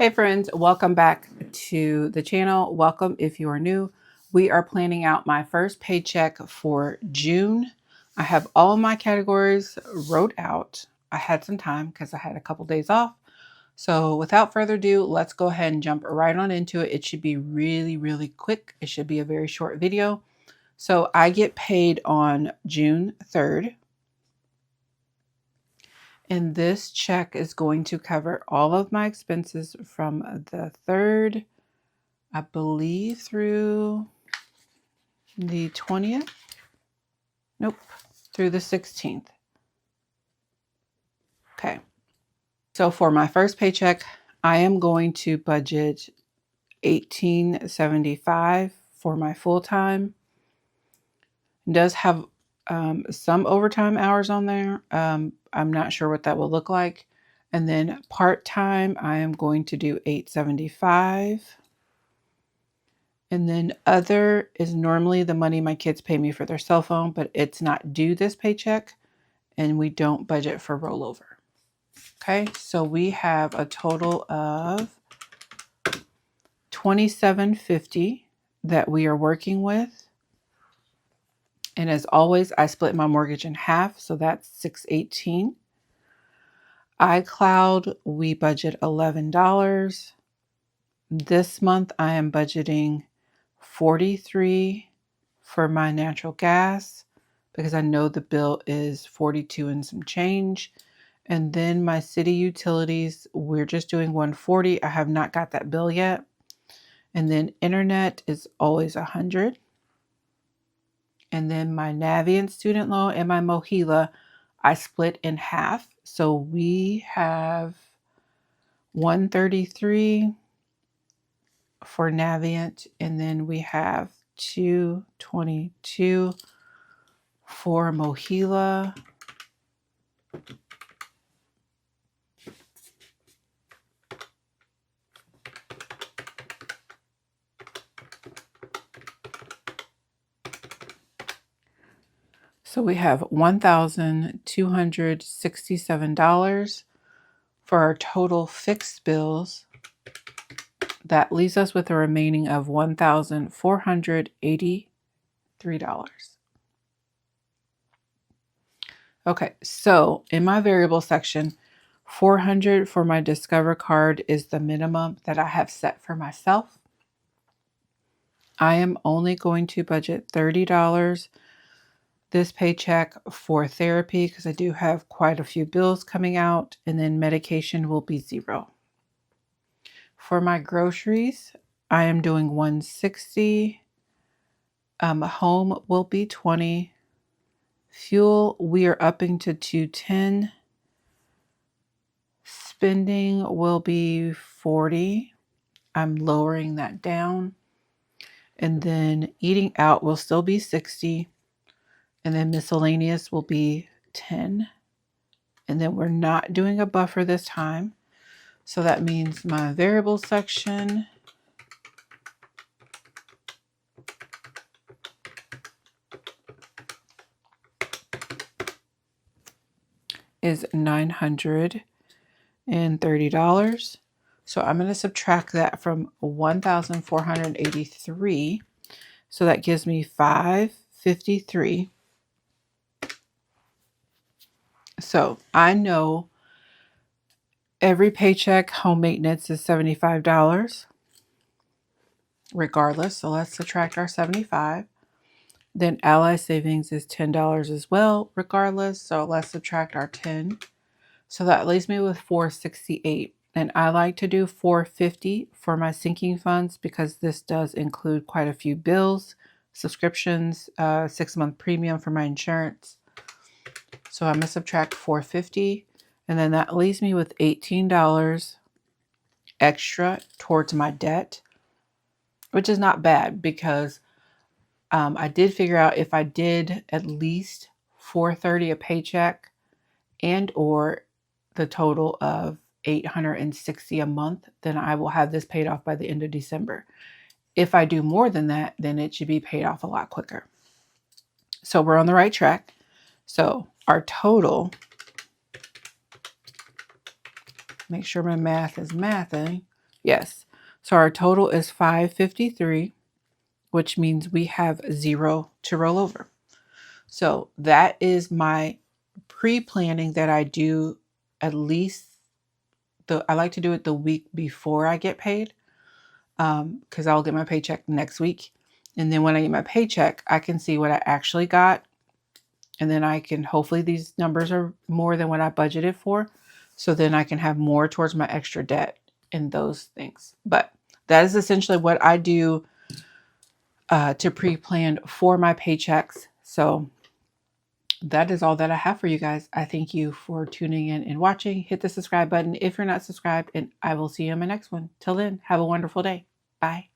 Hey friends, welcome back to the channel. Welcome if you are new. We are planning out my first paycheck for June. I have all my categories wrote out. I had some time because I had a couple days off. So without further ado, let's go ahead and jump right on into it. It should be really quick. It should be a very short video. So I get paid on June 3rd. And this check is going to cover all of my expenses from the 3rd, I believe, through the 20th. Nope, through the 16th. Okay. So for my first paycheck, I am going to budget $18.75 for my full-time. It does have some overtime hours on there. I'm not sure what that will look like. And then part-time, I am going to do $8.75. And then other is normally the money my kids pay me for their cell phone, but it's not due this paycheck, and we don't budget for rollover. Okay, so we have a total of $27.50 that we are working with. And as always, I split my mortgage in half, so that's $618. iCloud, we budget $11. This month I am budgeting $43 for my natural gas because I know the bill is $42 and some change. And then my city utilities, we're just doing $140. I have not got that bill yet. And then internet is always $100. And then my Navient student loan and my Mohila, I split in half. So we have $133 for Navient, and then we have $222 for Mohila. So we have $1,267 for our total fixed bills. That leaves us with a remaining of $1,483. Okay, so in my variable section, $400 for my Discover card is the minimum that I have set for myself. I am only going to budget $30 this paycheck for therapy because I do have quite a few bills coming out, and then medication will be $0. For my groceries, I am doing $160. Home will be $20. Fuel, we are upping to $210. Spending will be $40. I'm lowering that down. And then eating out will still be $60. And then miscellaneous will be $10. And then we're not doing a buffer this time. So that means my variable section is $930. So I'm going to subtract that from 1,483. So that gives me $553. So I know every paycheck home maintenance is $75 regardless. So let's subtract our $75. Then Ally Savings is $10 as well regardless. So let's subtract our $10. So that leaves me with $468. And I like to do $450 for my sinking funds because this does include quite a few bills, subscriptions, 6-month premium for my insurance. So I'm going to subtract $450. And then that leaves me with $18 extra towards my debt, which is not bad because I did figure out if I did at least $430 a paycheck and or the total of $860 a month, then I will have this paid off by the end of December. If I do more than that, then it should be paid off a lot quicker. So we're on the right track. So our total, make sure my math is mathing, Yes. So our total is 553, which means we have 0 to roll over. So that is my pre-planning that I do at least I like to do it the week before I get paid. Because I'll get my paycheck next week. And then when I get my paycheck, I can see what I actually got. And then I can, hopefully these numbers are more than what I budgeted for. So then I can have more towards my extra debt and those things. But that is essentially what I do to pre-plan for my paychecks. So that is all that I have for you guys. I thank you for tuning in and watching. Hit the subscribe button if you're not subscribed, and I will see you in my next one. Till then, have a wonderful day. Bye.